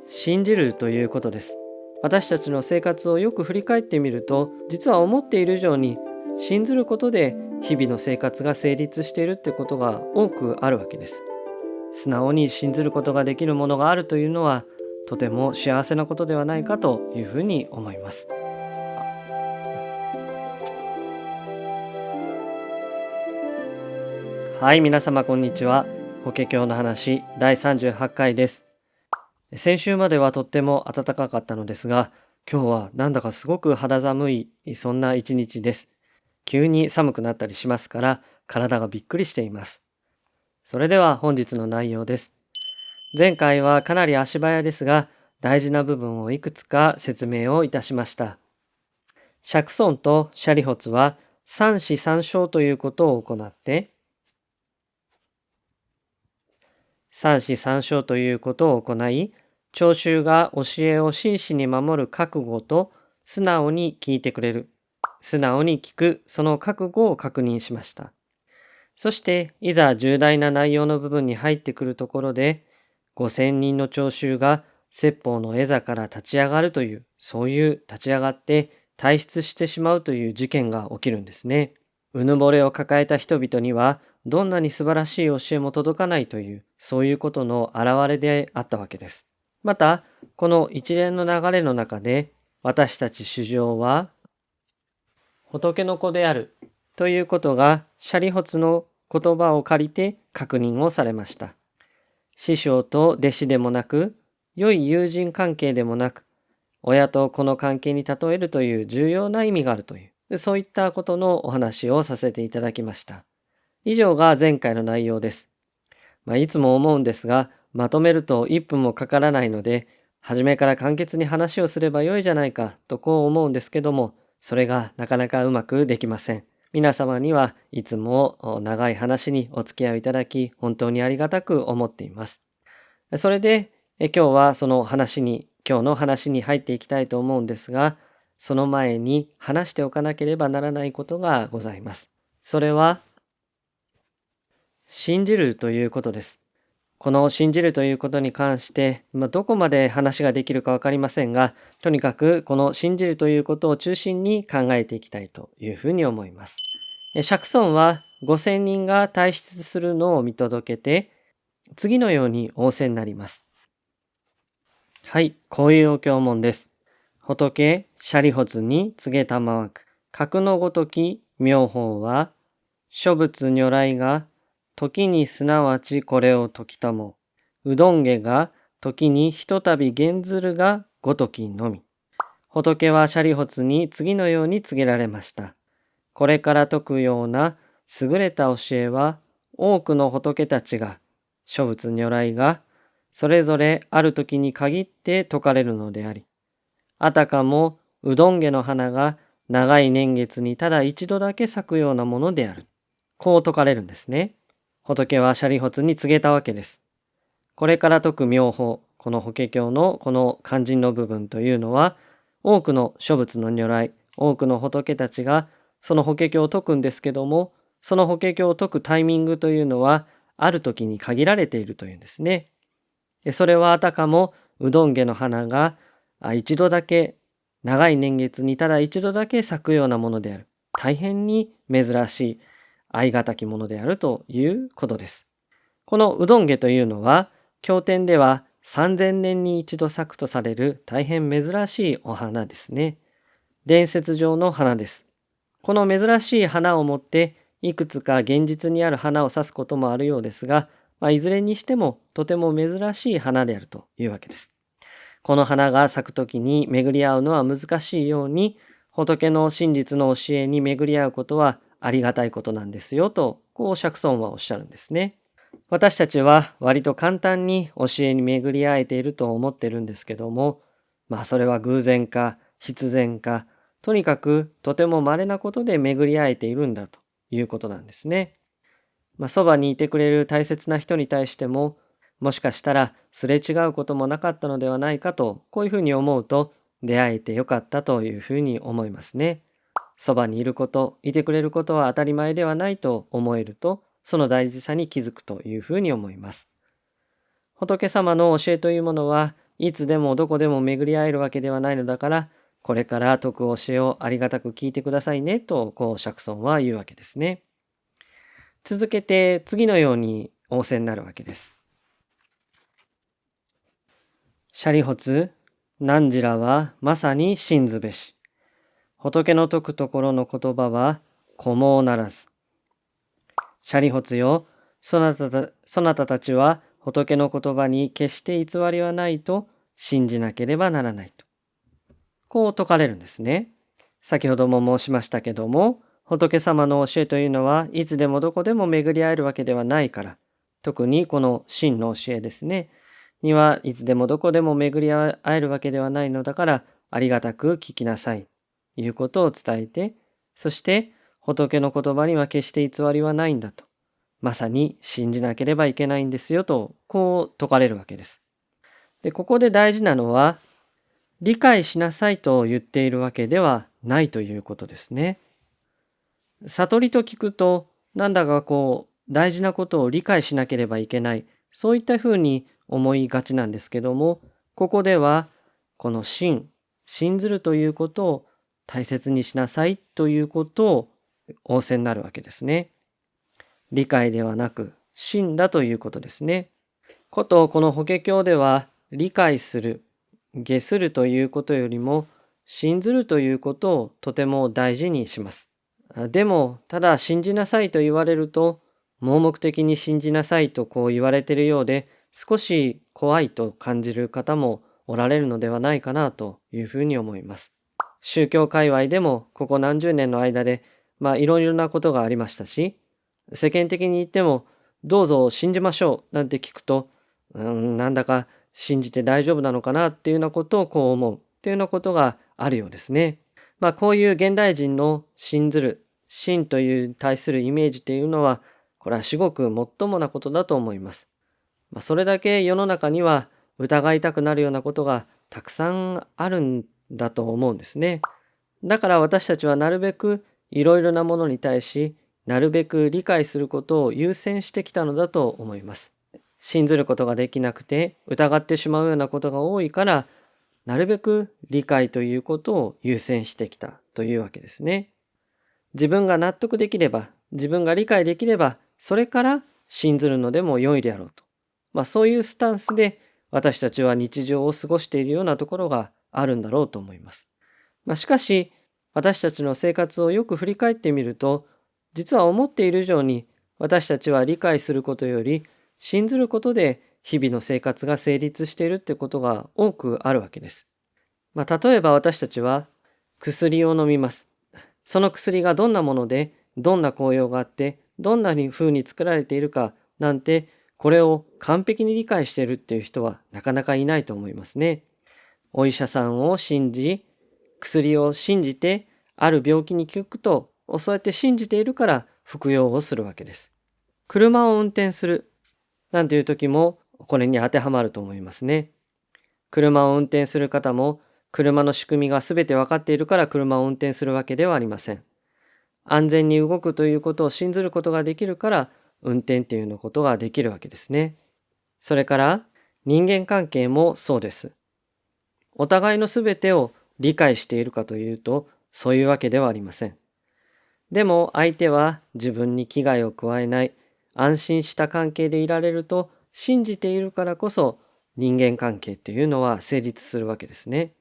信じるということです。私たちの生活をよく振り返ってみると、実は思っている以上に信ずることで日々の生活が成立しているってことが多くあるわけです。素直に信ずることができるものがあるというのは、とても幸せなことではないかというふうに思います。はい、皆様こんにちは。法華経の話第38回です。先週まではとっても暖かかったのですが、今日はなんだかすごく肌寒い、そんな一日です。急に寒くなったりしますから、体がびっくりしています。それでは本日の内容です。前回はかなり足早ですが、大事な部分をいくつか説明をいたしました。釈尊と舍利発は三子三称ということを行って、三子三称ということを行い、聴衆が教えを真摯に守る覚悟と素直に聞いてくれる、素直に聞く、その覚悟を確認しました。そして、いざ重大な内容の部分に入ってくるところで、5000人の聴衆が説法の絵座から立ち上がるという、そういう立ち上がって退出してしまうという事件が起きるんですね。うぬぼれを抱えた人々には、どんなに素晴らしい教えも届かないという、そういうことの表れであったわけです。また、この一連の流れの中で、私たち衆生は、仏の子であるということが、舍利発の言葉を借りて確認をされました。師匠と弟子でもなく、良い友人関係でもなく、親と子の関係に例えるという重要な意味があるという、そういったことのお話をさせていただきました。以上が前回の内容です。いつも思うんですが、まとめると1分もかからないので、初めから簡潔に話をすればよいじゃないかとこう思うんですけども、それがなかなかうまくできません。皆様にはいつも長い話にお付き合いいただき、本当にありがたく思っています。それで、今日は今日の話に入っていきたいと思うんですが、その前に話しておかなければならないことがございます。それは、信じるということです。この信じるということに関して、どこまで話ができるかわかりませんが、とにかくこの信じるということを中心に考えていきたいというふうに思います。釈尊は5000人が退出するのを見届けて、次のように仰せになります。はい、こういうお経文です。仏、舎利発に告げたまわく、格のごとき妙法は、諸仏如来が時にすなわちこれを説きたも、うどんげが時にひとたび減ずるがごときのみ。仏は舎利発に次のように告げられました。これから説くような優れた教えは、多くの仏たちが、諸仏如来が、それぞれある時に限って説かれるのであり、あたかもうどんげの花が長い年月にただ一度だけ咲くようなものである。こう説かれるんですね。仏は舎利発に告げたわけです。これから説く妙法、この法華経のこの肝心の部分というのは、多くの諸仏の如来、多くの仏たちがその法華経を説くんですけども、その法華経を説くタイミングというのは、ある時に限られているというんですね。それはあたかもうどんげの花が一度だけ、長い年月にただ一度だけ咲くようなものである。大変に珍しい、愛がたきものであるということです。このうどんげというのは、経典では3000年に一度咲くとされる大変珍しいお花ですね。伝説上の花です。この珍しい花をもって、いくつか現実にある花を指すこともあるようですが、いずれにしてもとても珍しい花であるというわけです。この花が咲くときに巡り合うのは難しいように、仏の真実の教えに巡り合うことはありがたいことなんですよと、こう釈尊はおっしゃるんですね。私たちは割と簡単に教えに巡り合えていると思ってるんですけども、それは偶然か必然か、とにかくとても稀なことで巡り合えているんだということなんですね。そばにいてくれる大切な人に対しても、もしかしたらすれ違うこともなかったのではないかと、こういうふうに思うと、出会えてよかったというふうに思いますね。そばにいること、いてくれることは当たり前ではないと思えると、その大事さに気づくというふうに思います。仏様の教えというものはいつでもどこでも巡り合えるわけではないのだから、これから説く教えをありがたく聞いてくださいねと釈尊は言うわけですね。続けて次のように仰せになるわけです。舍利発、汝らはまさに信ずべし。仏の説くところの言葉は虚妄ならず。舍利発よ、そなたたちは仏の言葉に決して偽りはないと信じなければならないと。こう説かれるんですね。先ほども申しましたけども、仏様の教えというのはいつでもどこでも巡り合えるわけではないから、特にこの真の教えですね、にはいつでもどこでも巡り合えるわけではないのだから、ありがたく聞きなさい、ということを伝えて、そして仏の言葉には決して偽りはないんだと、まさに信じなければいけないんですよと、こう説かれるわけです。で、ここで大事なのは、理解しなさいと言っているわけではないということですね。悟りと聞くと、なんだか大事なことを理解しなければいけない、そういったふうに思いがちなんですけども、ここでは、この信ずるということを大切にしなさいということを仰せになるわけですね。理解ではなく、信だということですね。この法華経では、理解する、下するということよりも、信ずるということをとても大事にします。でも、ただ信じなさいと言われると、盲目的に信じなさいと言われているようで、少し怖いと感じる方もおられるのではないかなというふうに思います。宗教界隈でもここ何十年の間で、いろいろなことがありましたし、世間的に言っても、どうぞ信じましょうなんて聞くと、なんだか信じて大丈夫なのかなっていうようなことを思うっていうようなことがあるようですね。こういう現代人の信ずる、信という対するイメージというのは、これは至極もっともなことだと思います。それだけ世の中には疑いたくなるようなことがたくさんあるんだと思うんですね。だから私たちはなるべくいろいろなものに対し、なるべく理解することを優先してきたのだと思います。信ずることができなくて疑ってしまうようなことが多いから、なるべく理解ということを優先してきたというわけですね。自分が納得できれば、自分が理解できれば、それから信ずるのでも良いであろうと。そういうスタンスで私たちは日常を過ごしているようなところがあるんだろうと思います。しかし、私たちの生活をよく振り返ってみると、実は思っている以上に私たちは理解することより信ずることで日々の生活が成立しているってことが多くあるわけです。例えば私たちは薬を飲みます。その薬がどんなもので、どんな効用があって、どんな風に作られているかなんて、これを完璧に理解しているっていう人はなかなかいないと思いますね。お医者さんを信じ、薬を信じて、ある病気に効くと、そうやって信じているから服用をするわけです。車を運転するなんていう時もこれに当てはまると思いますね。車を運転する方も車の仕組みが全て分かっているから車を運転するわけではありません。安全に動くということを信ずることができるから運転っていうのことができるわけですね。それから人間関係もそうです。お互いの全てを理解しているかというとそういうわけではありません。でも相手は自分に危害を加えない安心した関係でいられると信じているからこそ人間関係っていうのは成立するわけですね。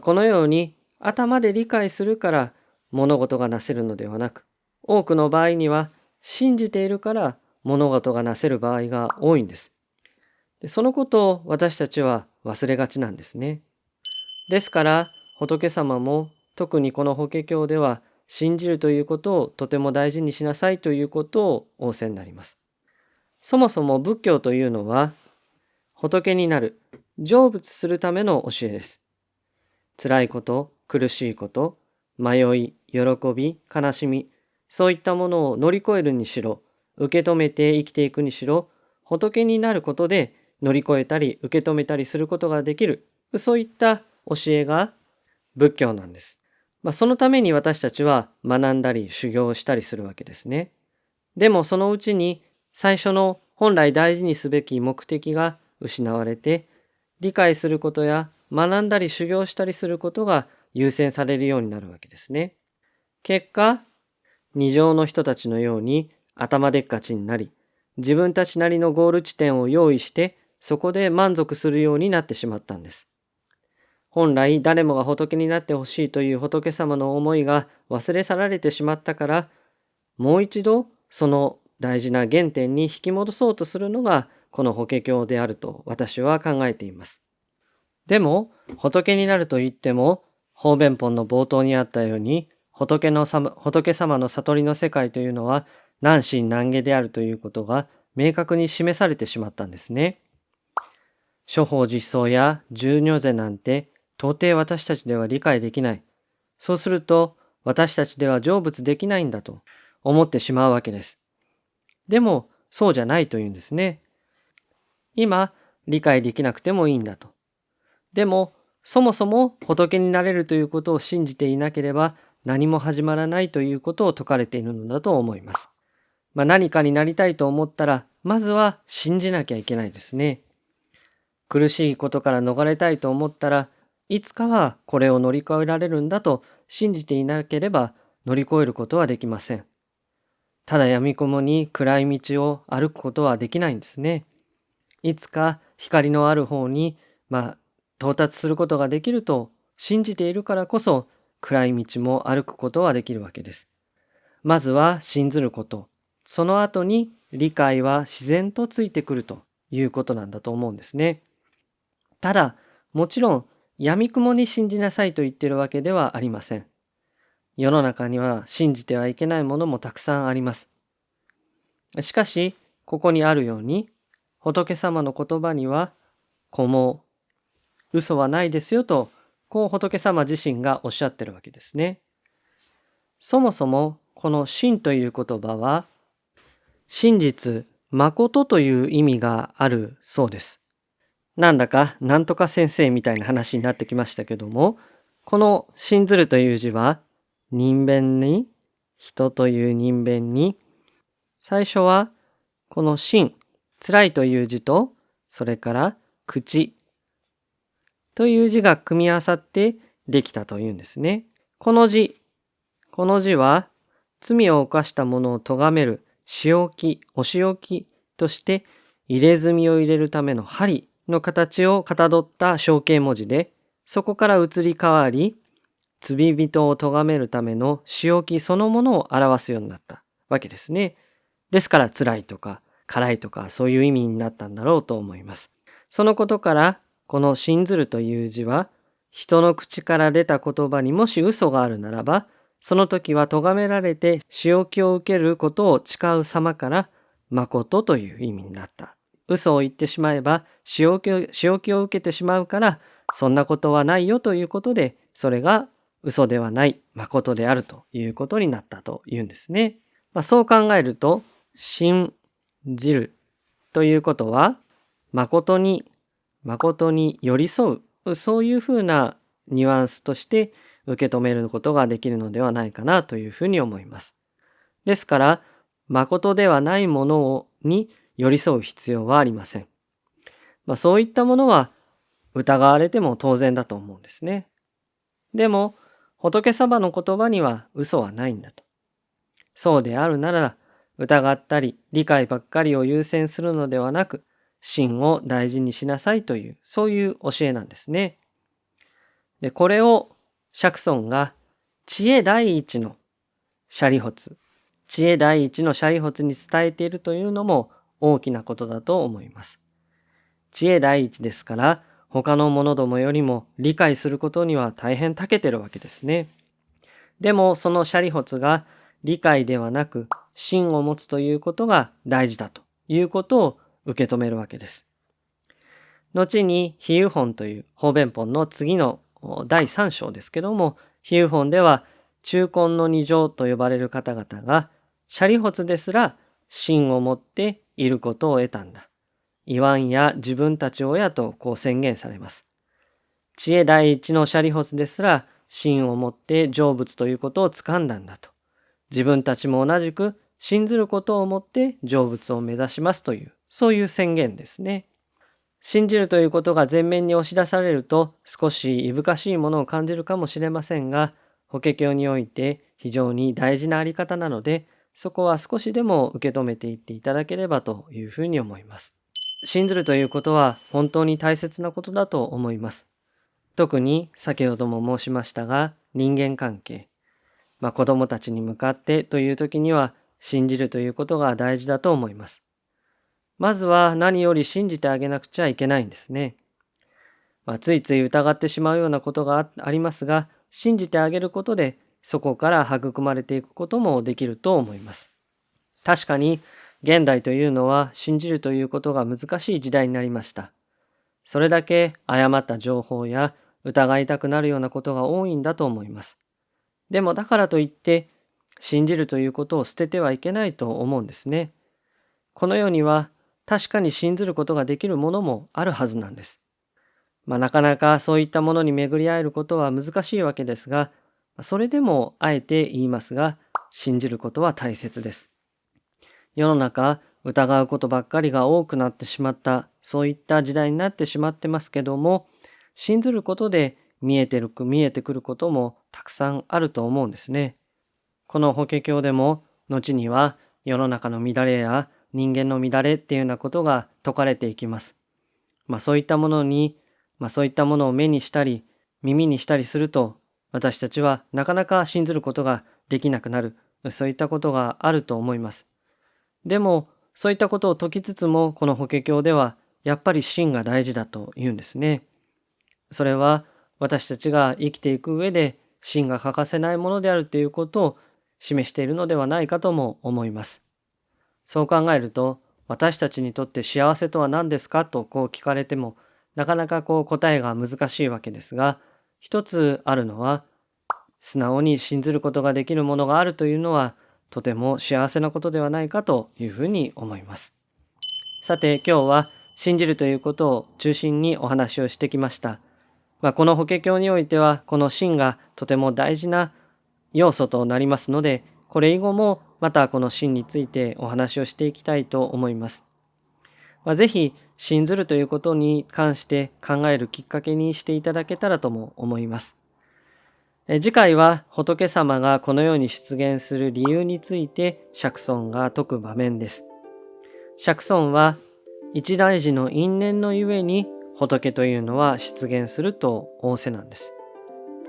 このように頭で理解するから物事がなせるのではなく、多くの場合には信じているから物事がなせる場合が多いんです。そのことを私たちは忘れがちなんですね。ですから仏様も特にこの法華経では信じるということをとても大事にしなさいということを仰せになります。そもそも仏教というのは仏になる、成仏するための教えです。辛いこと、苦しいこと、迷い、喜び、悲しみ、そういったものを乗り越えるにしろ、受け止めて生きていくにしろ、仏になることで乗り越えたり受け止めたりすることができる、そういった教えが仏教なんです。そのために私たちは学んだり修行をしたりするわけですね。でもそのうちに最初の本来大事にすべき目的が失われて、理解することや学んだり修行したりすることが優先されるようになるわけですね。結果、二乗の人たちのように頭でっかちになり、自分たちなりのゴール地点を用意して、そこで満足するようになってしまったんです。本来誰もが仏になってほしいという仏様の思いが忘れ去られてしまったから、もう一度その大事な原点に引き戻そうとするのがこの法華経であると私は考えています。でも仏になると言っても、法弁本の冒頭にあったように、仏様の悟りの世界というのは難信難解であるということが明確に示されてしまったんですね。諸法実相や十如是なんて到底私たちでは理解できない。そうすると私たちでは成仏できないんだと思ってしまうわけです。でもそうじゃないというんですね。今理解できなくてもいいんだと。でもそもそも仏になれるということを信じていなければ何も始まらないということを説かれているのだと思います。何かになりたいと思ったらまずは信じなきゃいけないですね。苦しいことから逃れたいと思ったらいつかはこれを乗り越えられるんだと信じていなければ乗り越えることはできません。ただ闇雲に暗い道を歩くことはできないんですね。いつか光のある方に到達することができると信じているからこそ暗い道も歩くことはできるわけです。まずは信ずること、その後に理解は自然とついてくるということなんだと思うんですね。ただ、もちろん闇雲に信じなさいと言っているわけではありません。世の中には信じてはいけないものもたくさんあります。しかし、ここにあるように、仏様の言葉には、こも嘘はないですよと、こう仏様自身がおっしゃってるわけですね。そもそも、この真という言葉は、真実、誠という意味があるそうです。なんだか、なんとか先生みたいな話になってきましたけども、この信ずるという字は、人弁に、人という人弁に、最初は、この真、辛いという字と、それから口という字が組み合わさってできたというんですね。この字は、罪を犯した者を咎める、お仕置きとして、入れ墨を入れるための針の形をかたどった象形文字で、そこから移り変わり、罪人を咎めるための仕置きそのものを表すようになったわけですね。ですから辛いとか辛いとかそういう意味になったんだろうと思います。そのことからこの信ずるという字は人の口から出た言葉にもし嘘があるならばその時は咎められて仕置きを受けることを誓う様から誠という意味になった。嘘を言ってしまえば仕置きを受けてしまうからそんなことはないよということでそれが嘘ではない誠であるということになったというんですね。そう考えると信じるということは誠に寄り添うそういうふうなニュアンスとして受け止めることができるのではないかなというふうに思います。ですから誠ではないものに寄り添う必要はありません。そういったものは疑われても当然だと思うんですね。でも仏様の言葉には嘘はないんだと。そうであるなら疑ったり理解ばっかりを優先するのではなく真を大事にしなさいというそういう教えなんですね。でこれを釈尊が知恵第一の舎利発に伝えているというのも大きなことだと思います。知恵第一ですから他の者どもよりも理解することには大変長けてるわけですね。でもその舎利発が理解ではなく真を持つということが大事だということを受け止めるわけです。後に比喩本という法弁本の次の第3章ですけども、比喩本では中根の二乗と呼ばれる方々が舎利発ですら真を持っていることを得たんだ。言わんや自分たち親とこう宣言されます。知恵第一の舎利発ですら真を持って成仏ということを掴んだんだと。自分たちも同じく信ずることをもって成仏を目指しますというそういう宣言ですね。信じるということが前面に押し出されると少しいぶかしいものを感じるかもしれませんが、法華経において非常に大事なあり方なので、そこは少しでも受け止めていっていただければというふうに思います。信ずるということは本当に大切なことだと思います。特に先ほども申しましたが、人間関係、子供たちに向かってという時には信じるということが大事だと思います。まずは何より信じてあげなくちゃいけないんですね。ついつい疑ってしまうようなことがありますが、信じてあげることでそこから育まれていくこともできると思います。確かに現代というのは信じるということが難しい時代になりました。それだけ誤った情報や疑いたくなるようなことが多いんだと思います。でもだからといって信じるということを捨ててはいけないと思うんですね。この世には確かに信ずることができるものもあるはずなんです。なかなかそういったものに巡り合えることは難しいわけですが、それでもあえて言いますが、信じることは大切です。世の中、疑うことばっかりが多くなってしまった、そういった時代になってしまってますけども、信ずることで見えてくることもたくさんあると思うんですね。この法華経でも、後には世の中の乱れや人間の乱れっていうようなことが説かれていきます。そういったものを目にしたり耳にしたりすると、私たちはなかなか信ずることができなくなる、そういったことがあると思います。でもそういったことを説きつつも、この法華経ではやっぱり信が大事だと言うんですね。それは私たちが生きていく上で信が欠かせないものであるということを示しているのではないかとも思います。そう考えると、私たちにとって幸せとは何ですかと聞かれても、なかなか答えが難しいわけですが、一つあるのは、素直に信ずることができるものがあるというのは、とても幸せなことではないかというふうに思います。さて今日は信じるということを中心にお話をしてきました。この法華経においてはこの信がとても大事な要素となりますので、これ以後もまたこの信についてお話をしていきたいと思います。ぜひ信ずるということに関して考えるきっかけにしていただけたらとも思います。次回は仏様がこのように出現する理由について釈尊が説く場面です。釈尊は一大事の因縁のゆえに仏というのは出現すると仰せなんです。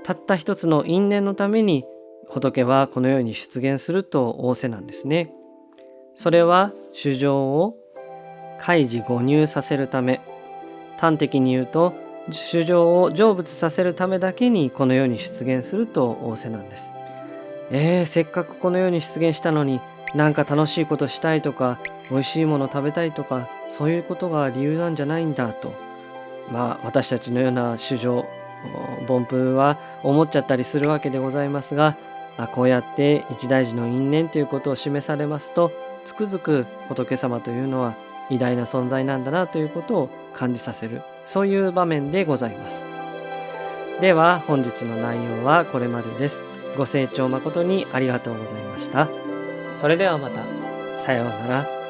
たった一つの因縁のために仏はこのように出現すると仰せなんですね。それは衆生を開示誤入させるため、端的に言うと衆生を成仏させるためだけにこの世に出現すると仰せなんです。せっかくこの世に出現したのに、なんか楽しいことしたいとか美味しいもの食べたいとか、そういうことが理由なんじゃないんだと、私たちのような衆生凡夫は思っちゃったりするわけでございますが、こうやって一大事の因縁ということを示されますと、つくづく仏様というのは偉大な存在なんだなということを感じさせる、そういう場面でございます。では本日の内容はこれまでです。ご清聴誠にありがとうございました。それではまた。さようなら。